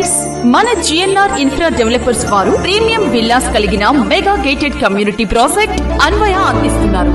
Friends, మన GNR infra developers వారు premium villas కలిగిన మెగా గేటెడ్ కమ్యూనిటీ ప్రాజెక్ట్ అన్వయ అందిస్తున్నారు.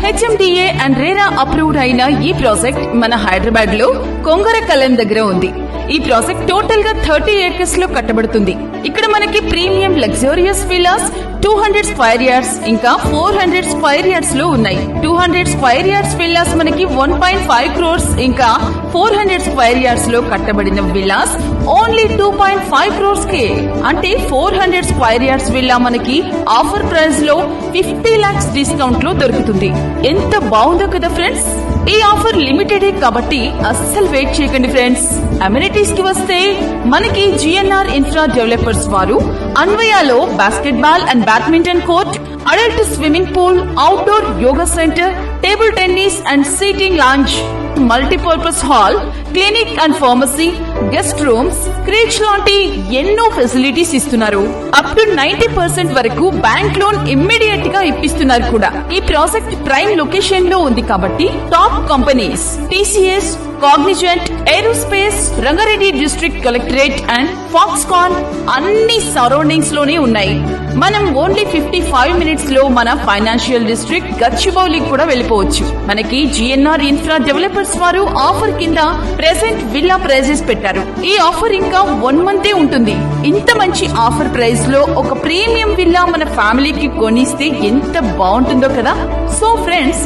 హెచ్ఎండిఏ అండ్ రేరా అప్రూవ్డ్ అయిన ఈ ప్రాజెక్ట్ మన హైదరాబాద్ లో కొంగరకలం దగ్గర ఉంది. ఈ ప్రాజెక్ట్ టోటల్ గా 30 acres లో కట్టబడుతుంది. ఇక్కడ మనకి premium luxurious villas 200 square yards ఇంకా 400 స్క్వేర్ యార్డ్స్ లో ఉన్నాయి. 200 స్క్వేర్ యార్డ్స్ విల్లాస్ మనకి 1.5 crores ఇంకా 400 స్క్వేర్ యార్డ్స్ లో కట్టబడిన విల్లాస్ ఓన్లీ 2.5 crores కే. అంటే 400 స్క్వేర్ యార్డ్స్ విల్లా మనకి ఆఫర్ ప్రైస్ లో 50 lakhs డిస్కౌంట్ లో దొరుకుతుంది. ఎంత బాగుందో కదా ఫ్రెండ్స్. ఈ ఆఫర్ లిమిటెడ్ కాబట్టి అస్సలు వెయిట్ చేయకండి ఫ్రెండ్స్. అమ్యూనిటీస్ కి వస్తే మనకి జిఎన్ఆర్ ఇన్ఫ్రా డెవలపర్స్ వారు అన్వయాలో basketball and badminton court, adult swimming pool, outdoor yoga centre, table tennis and seating lounge, multipurpose hall, clinic and pharmacy, guest rooms, creche లాంటి ఎన్నో ఫెసిలిటీస్ ఇస్తున్నారు. అప్ టు 90% వరకు bank loan immediate గా ఇప్పిస్తున్నారు కూడా. ఈ project prime location లో ఉంది కాబట్టి top companies TCS, Cognizant, aerospace, Rangareddy district collectorate and Foxconn అన్ని సరౌండింగ్స్ లోనే ఉన్నాయి. మనం ఓన్లీ 55 minutes లో మన ఫైనాన్షియల్ డిస్ట్రిక్ట్ గచ్చిబౌలి కూడా వెళ్ళిపోవచ్చు. మనకి జిఎన్ఆర్ ఇన్ఫ్రా డెవలపర్స్ వారు ఆఫర్ కింద ప్రెసెంట్ విల్లా ప్రైజెస్ పెట్టారు. ఈ ఆఫర్ ఇంకా 1 month ఉంటుంది. ఇంత మంచి ఆఫర్ ప్రైస్ లో ఒక ప్రీమియం విల్లా మన ఫ్యామిలీకి కొనిస్తే ఎంత బాగుంటుందో కదా. So friends,